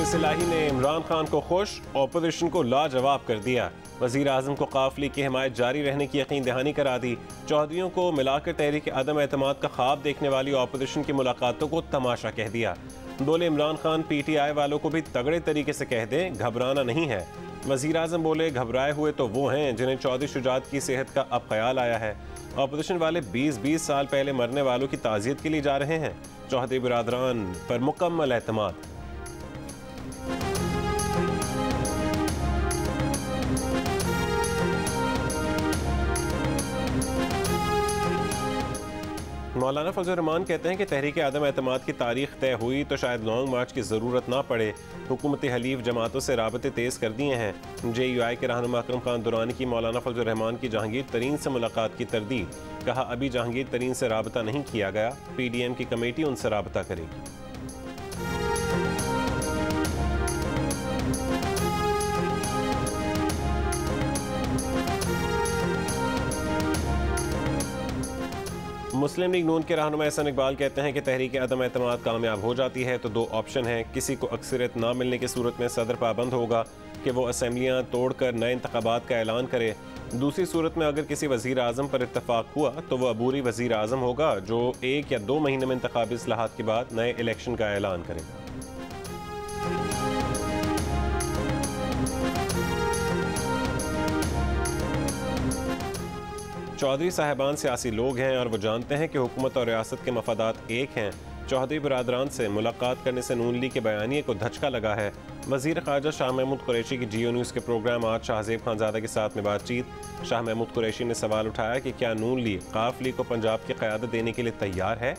Moses इलाही ने इमरान खान को खुश, ऑपोजिशन को लाजवाब कर दिया। वजीर आजम को काफिले की हिमायत जारी रहने की यकीन दहानी करा दी। चौधरियों को मिलाकर तहरीक अदम एतमाद का ख्वाब देखने वाली ऑपोजिशन की मुलाकातों को तमाशा कह दिया। बोले इमरान खान PTI वालों को भी तगड़े तरीके से कह दें, घबराना नहीं है। वजीर आजम बोले घबराए हुए तो वो हैं जिन्हें चौधरी शुजात की सेहत का अब ख्याल आया है। ऑपोजिशन वाले 20-20 साल पहले मरने वालों की ताज़ियत के लिए जा रहे हैं। चौधरी बिरादरान पर मुकम्मल एतमाद। मौलाना फजल रहमान कहते हैं कि तहरीक आदम एतमाद की तारीख तय हुई तो शायद लॉन्ग मार्च की ज़रूरत ना पड़े। हुकूमत हलीफ जमातों से राबते तेज़ कर दिए हैं। JUI के रहनुमा अकरम खान दुरानी की मौलाना फजल रहमान की जहांगीर तरीन से मुलाकात की तरदीद। कहा अभी जहांगीर तरीन से राबता नहीं किया गया, PDM की कमेटी उनसे राबता करेगी। मुस्लिम लीग नून के रहनुमा एहसन इकबाल कहते हैं कि तहरीक अदम एतमाद कामयाब हो जाती है तो दो ऑप्शन हैं। किसी को अक्सरियत ना मिलने की सूरत में सदर पाबंद होगा कि वो असम्बलियाँ तोड़कर नए इंतखाबात का ऐलान करे। दूसरी सूरत में अगर किसी वज़ीर आज़म पर इत्तफाक हुआ तो वह अबूरी वज़ीर आज़म होगा जो 1 या 2 महीने में इंतखाबी इस्लाहात के बाद नए इलेक्शन का ऐलान करेगा। चौधरी साहिबान सियासी लोग हैं और वो जानते हैं कि हुकूमत और रियासत के मफादात एक हैं। चौधरी बिरादरान से मुलाकात करने से नून लीग के बयानिए को धचका लगा है। वज़ीर ख़ारजा शाह महमूद कुरैशी की GO न्यूज़ के प्रोग्राम आज शाहज़ेब खानज़ादा के साथ में बातचीत। शाह महमूद कुरैशी ने सवाल उठाया कि क्या नून लीग काफ़िले को पंजाब की क़यादत देने के लिए तैयार है।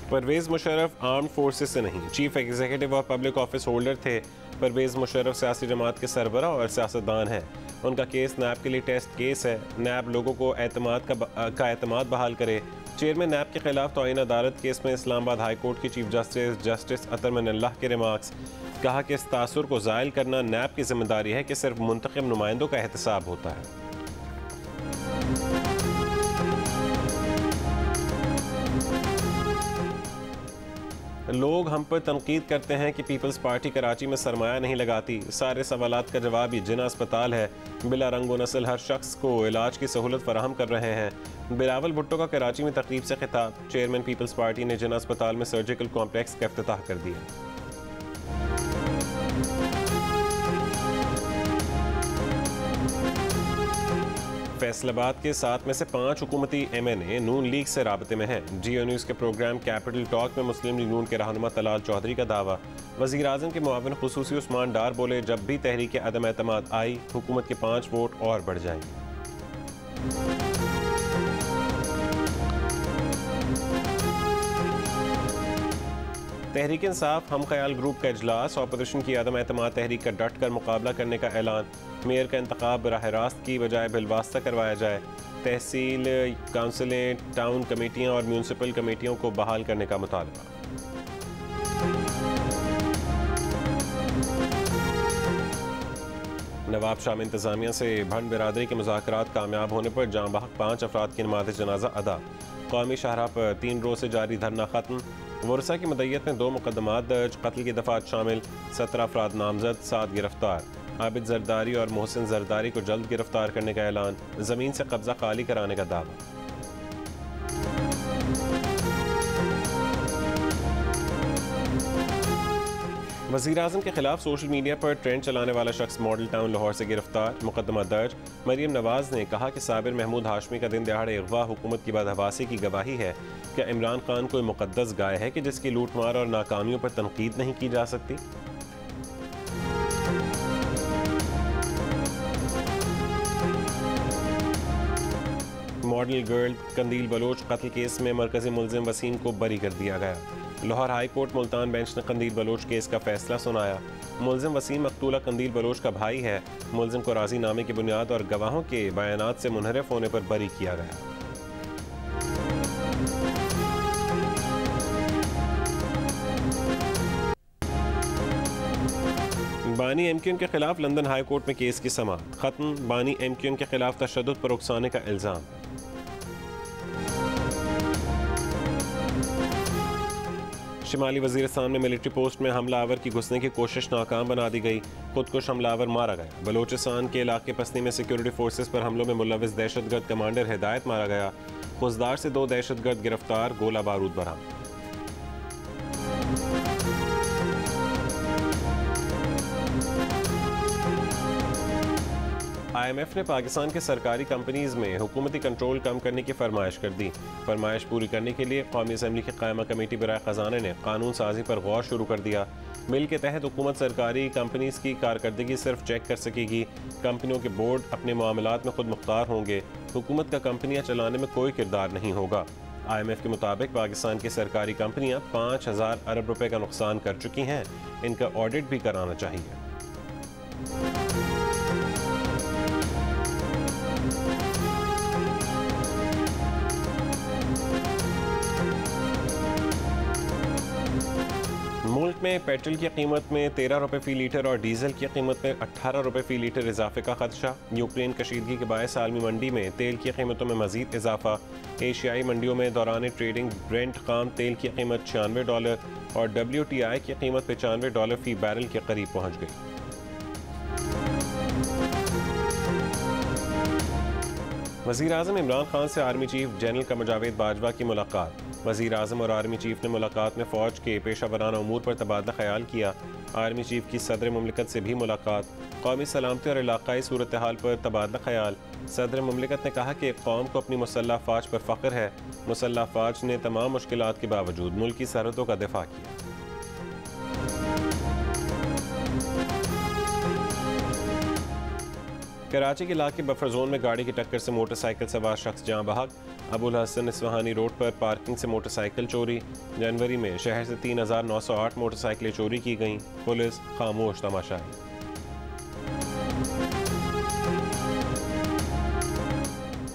परवेज़ मुशर्रफ आर्म्ड फोर्सेस से नहीं, चीफ एग्जीक्यूटिव और पब्लिक ऑफिस होल्डर थे। परवेज़ मुशर्रफ सियासी जमात के सरबरा और सियासतदान हैं। उनका केस नैब के लिए टेस्ट केस है। नैब लोगों को एतमाद बहाल करे। चेयरमैन नैब के खिलाफ तौहीन अदालत केस में इस्लामाबाद हाई कोर्ट की चीफ जस्टिस अतर मिनल्लाह के रिमार्क्स। कहा कि इस तासुर को ज़ायल करना नैब की जिम्मेदारी है कि सिर्फ मुंतखब नुमाइंदों का एहतसाब होता है। लोग हम पर तनकीद करते हैं कि पीपल्स पार्टी कराची में सरमाया नहीं लगाती। सारे सवालात का जवाब ये जिना अस्पताल है। बिला रंग व नस्ल हर शख्स को इलाज की सहूलत फराहम कर रहे हैं। बिलावल भुट्टो का कराची में तकरीब से खिताब। चेयरमैन पीपल्स पार्टी ने जिना अस्पताल में सर्जिकल कॉम्प्लेक्स का इफ्तिताह कर दिया। फैसलाबाद के 7 में से 5 हुकूमती MNA नून लीग से राबते में हैं। GO न्यूज़ के प्रोग्राम कैपिटल टॉक में मुस्लिम लीग नून के रहनुमा तलाल चौधरी का दावा। वज़ीर आज़म के मुआविन खुसूसी उस्मान डार बोले जब भी तहरीक अदम एतमाद आई हुकूमत के 5 वोट और बढ़ जाएंगे। तहरीक इंसाफ हम ख्याल ग्रुप का इजलास। ऑपोजिशन की अदम एतमाद तहरीक का डट कर मुकाबला करने का ऐलान। मेयर का इंतखाब बराह रास्त की बजाय बिलवास्ता करवाया जाए। तहसील काउंसिलें, टाउन कमेटियाँ और म्यूनसिपल कमेटियों को बहाल करने का मुतालबा। नवाब शाह में इंतजामिया से भंड बिरादरी के मुज़ाकरात कामयाब होने पर जाँ बहक 5 अफराद की नमाज़ जनाजा अदा। कौमी शाहराह पर 3 रोज़ से जारी धरना ख़त्म। वर्षा की मदय्यत में 2 मुकदमात दर्ज। कत्ल की दफ़ात शामिल 17 अफराद नामजद, 7 गिरफ्तार। आबिद जरदारी और मोहसिन जरदारी को जल्द गिरफ्तार करने का ऐलान। ज़मीन से कब्जा खाली कराने का दावा। वज़ीर आज़म के खिलाफ सोशल मीडिया पर ट्रेंड चलाने वाला शख्स मॉडल टाउन लाहौर से गिरफ्तार। मुकदमा दर्ज। मरियम नवाज ने कहा कि साबिर महमूद हाशमी का दिन दिहाड़े अगवा हुकूमत की बदहवासी की गवाही है। क्या इमरान खान कोई मुकद्दस गाय है कि जिसकी लूटमार और नाकामियों पर तनकीद नहीं की जा सकती। मॉडल गर्ल कंदील बलोच कत्ल केस में मरकजी मुलजिम वसीम को बरी कर दिया गया। Lahore high court Multan bench ने कंदील बलोच केस का फैसला सुनाया। मुलजिम वसीम मकतूला कंदील बलोच का भाई है। मुलजिम को राजीनामे की बुनियाद और गवाहों के बयानात से मुनहरिफ होने पर बरी किया गया। बानी MQM के खिलाफ लंदन हाई कोर्ट में केस की समाअत खत्म। बानी MQM के खिलाफ तशद्दुद पर उकसाने का इल्जाम। शिमाली वजीरिस्तान में मिलिट्री पोस्ट में हमलावर की घुसने की कोशिश नाकाम बना दी गई। खुदकुश हमलावर मारा गया। बलोचिस्तान के इलाके पसनी में सिक्योरिटी फोर्सेस पर हमलों में मुलविस दहशतगर्द कमांडर हिदायत मारा गया। खुजदार से 2 दहशतगर्द गिरफ्तार। गोला बारूद बरामद। IMF ने पाकिस्तान के सरकारी कंपनीज में हुकूमती कंट्रोल कम करने की फरमाइश कर दी। फरमाइश पूरी करने के लिए कौमी असम्बली की कायमा कमेटी बराए खजाना ने कानून साजी पर गौर शुरू कर दिया। बिल के तहत हुकूमत सरकारी कंपनीज की कारकर्दगी सिर्फ चेक कर सकेगी। कंपनियों के बोर्ड अपने मामलात में खुद मुख्तार होंगे। हुकूमत का कंपनियां चलाने में कोई किरदार नहीं होगा। IMF के मुताबिक पाकिस्तान की सरकारी कंपनियां 5000 अरब रुपए का नुकसान कर चुकी हैं। इनका ऑडिट भी कराना चाहिए। मुल्क में पेट्रोल की कीमत में 13 रुपये फ़ी लीटर और डीजल की कीमत में 18 रुपये फ़ी लीटर इजाफे का खदशा। यूक्रेन कशीदगी के बायस आलमी मंडी में तेल की कीमतों में मजीद इजाफा। एशियाई मंडियों में दौरान ट्रेडिंग ब्रेंट खाम तेल की कीमत $96 और WTI की कीमत $95 फ़ी बैरल के करीब पहुँच गई। वज़ीर आज़म इमरान खान से army chief general Qamar Javed Bajwa की मुलाकात। वज़ीर आज़म और आर्मी चीफ ने मुलाकात में फ़ौज के पेशा वराना अमूर पर तबादला ख्याल किया। आर्मी चीफ की सदर मुमलिकत से भी मुलाकात। कौमी सलामती और इलाकाई सूरत हाल पर तबादला ख्याल। सदर मुमलिकत ने कहा कि कौम को अपनी मुसल्लह फ़ौज पर फ़ख्र है। मुसल्लह फ़ौज ने तमाम मुश्किलात के बावजूद मुल्क की सरहदों का दिफा किया। कराची के इलाके बफर जोन में गाड़ी की टक्कर से मोटरसाइकिल सवार शख्स जाँ बहक। अबुल हसन इस्फहानी रोड पर पार्किंग से मोटरसाइकिल चोरी। जनवरी में शहर से 3908 मोटरसाइकिलें चोरी की गईं। पुलिस खामोश तमाशाई।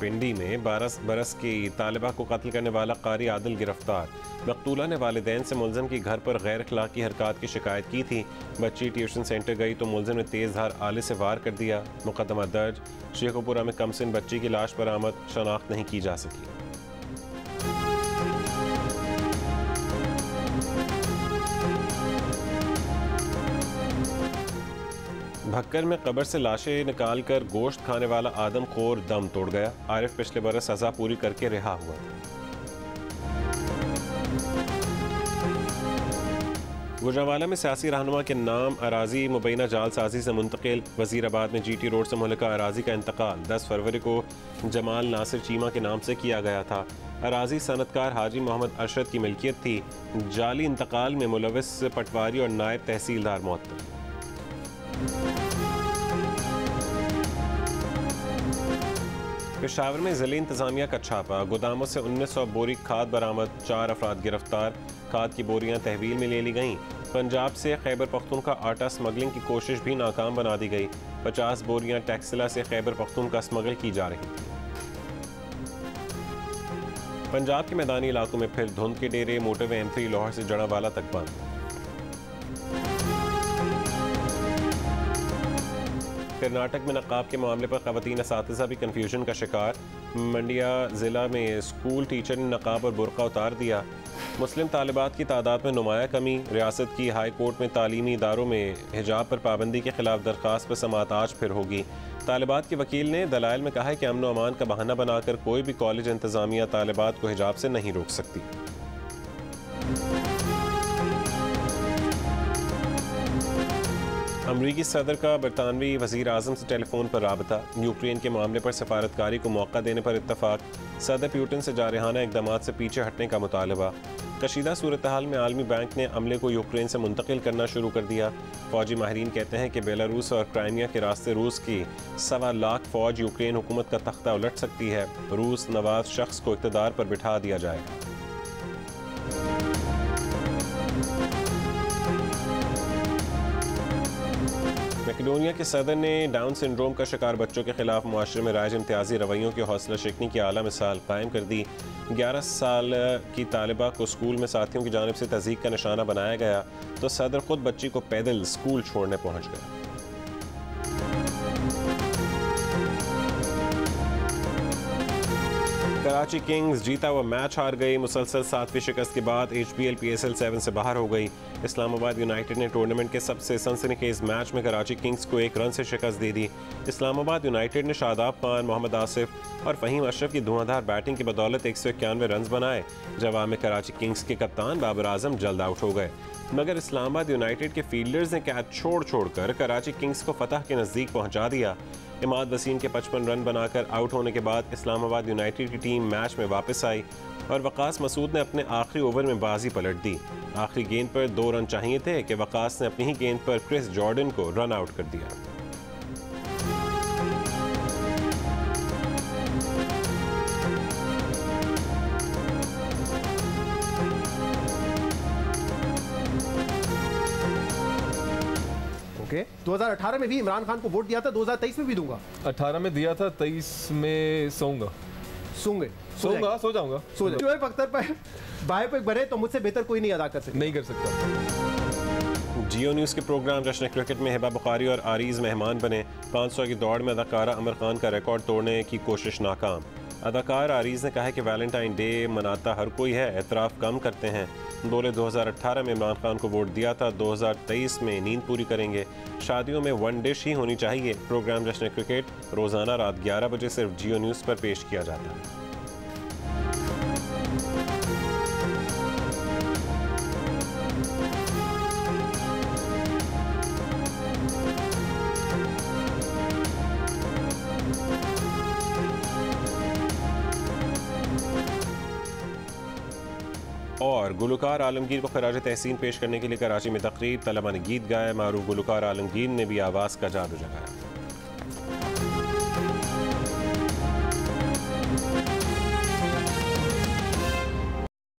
पिंडी में 12 बरस की तालिबा को कत्ल करने वाला कारी आदिल गिरफ्तार। मकतूला ने वालिदैन से मुलजिम की घर पर गैर अखलाकी हरकत की शिकायत की थी। बच्ची ट्यूशन सेंटर गई तो मुलजिम ने तेज़ धार आले से वार कर दिया। मुकदमा दर्ज। शेखुपुरा में कमसिन बच्ची की लाश बरामद। शनाख्त नहीं की जा सकी। भक्कर में कब्र से लाशें निकाल कर गोश्त खाने वाला आदमखोर दम तोड़ गया। आरिफ पिछले बरस सजा पूरी करके रिहा हुआ था। गुजरांवाला में सियासी रहनुमा के नाम अराजी मुबैना जालसाजी से मुंतकिल। वजीराबाद में GT रोड से मुहल्का अराजी का इंतकाल 10 फरवरी को जमाल नासिर चीमा के नाम से किया गया था। अराजी सनतकार हाजी मोहम्मद अरशद की मिल्कियत थी। जाली इंतकाल में मुलविस पटवारी और नायब तहसीलदार मौत। पेशावर में ज़िले इंतजामिया का छापा। गोदामों से 1900 बोरी खाद बरामद। 4 अफराद गिरफ्तार। खाद की बोरियां तहवील में ले ली गईं। पंजाब से खैबर पख्तूनख्वा आटा स्मगलिंग की कोशिश भी नाकाम बना दी गई। 50 बोरियां टैक्सिला से खैबर पख्तूनख्वा स्मगल की जा रही थी। पंजाब के मैदानी इलाकों में फिर धुंध के डेरे। मोटरवे M3 लाहौर से जड़ावाला तक बंद। कर्नाटक में नकाब के मामले पर ख़वातीन असातिज़ा भी कन्फ्यूजन का शिकार। मंडिया ज़िला में स्कूल टीचर ने नकाब और बुर्का उतार दिया। मुस्लिम तालिबात की तादाद में नुमाया कमी। रियासत की हाई कोर्ट में तालीमी इदारों में हिजाब पर पाबंदी के खिलाफ दरख्वास्त पर समाअत आज फिर होगी। तालिबात के वकील ने दलाइल में कहा है कि अमन व अमान का बहाना बनाकर कोई भी कॉलेज इंतज़ामिया तालिबात को हिजाब से नहीं रोक सकती। अमरीकी सदर का बरतानवी वज़ीर आज़म से टेलीफोन पर राबता। यूक्रेन के मामले पर सफारतकारी को मौका देने पर इत्तफाक। सदर प्यूटिन से जारहाना इक़दामात से पीछे हटने का मुतालबा। कशीदा सूरत हाल में आलमी बैंक ने अमले को यूक्रेन से मुंतकिल करना शुरू कर दिया। फ़ौजी माहिरीन कहते हैं कि बेलारूस और क्राइमिया के रास्ते रूस की 1.25 लाख फ़ौज यूक्रेन हुकूमत का तख्ता उलट सकती है। रूस नवाज शख्स को इक़्तिदार पर बिठा दिया जाएगा। मैकेडोनिया के सदर ने डाउन सिंड्रोम का शिकार बच्चों के खिलाफ मुआशरे में राइज इम्तियाजी रवैयों की हौसला शिकनी की आला मिसाल कायम कर दी। 11 साल की तालिबा को स्कूल में साथियों की जानिब से तज़ीक का निशाना बनाया गया तो सदर खुद बच्ची को पैदल स्कूल छोड़ने पहुंच गए। कराची किंग्स जीता हुआ मैच हार गई। मुसलसल 7वीं शिकस्त के बाद HBL PSL 7 से बाहर हो गई। इस्लामाबाद यूनाइटेड ने टूर्नामेंट के सबसे सनसनीखेज मैच में कराची किंग्स को 1 रन से शिकस्त दे दी। इस्लामाबाद यूनाइटेड ने शादाब खान, मोहम्मद आसिफ और फ़हीम अशरफ की धुआंधार बैटिंग की बदौलत 191 रन बनाए। जवाब में कराची किंग्स के कप्तान बाबर आजम जल्द आउट हो गए, मगर इस्लामाबाद यूनाइटेड के फील्डर्स ने कैच छोड़कर कराची किंग्स को फतह के नज़दीक पहुंचा दिया। इमाद वसीम के 55 रन बनाकर आउट होने के बाद इस्लामाबाद यूनाइटेड की टीम मैच में वापस आई और वकास मसूद ने अपने आखिरी ओवर में बाजी पलट दी। आखिरी गेंद पर 2 रन चाहिए थे कि वकास ने अपनी ही गेंद पर क्रिस जॉर्डन को रन आउट कर दिया। ओके 2018 में भी इमरान खान को वोट दिया था, 2023 में भी दूंगा। 18 में दिया था, 23 में सोऊंगा सो जाऊंगा। शोएब अख्तर पर बायोपिक बने तो मुझसे बेहतर कोई नहीं अदा कर सकता। नहीं कर सकता। जियो न्यूज़ के प्रोग्राम जश्न क्रिकेट में हिबा बुखारी और आरीज मेहमान बने। 500 की दौड़ में अदाकारा अमर खान का रिकॉर्ड तोड़ने की कोशिश नाकाम। अदाकार आरीज ने कहा है कि वैलेंटाइन डे मनाता हर कोई है, एतराफ़ कम करते हैं। बोले 2018 में इमरान खान को वोट दिया था, 2023 में नींद पूरी करेंगे। शादियों में 1 डिश ही होनी चाहिए। प्रोग्राम जश्न क्रिकेट रोज़ाना रात 11 बजे सिर्फ जियो न्यूज़ पर पेश किया जाता है। और गुलकार आलमगीर को खराज तहसीन पेश करने के लिए कराची में तकरीब, तलबा ने गीत गाए। मारूफ गुलकार आलमगीर ने भी आवाज़ का जादू जगाया।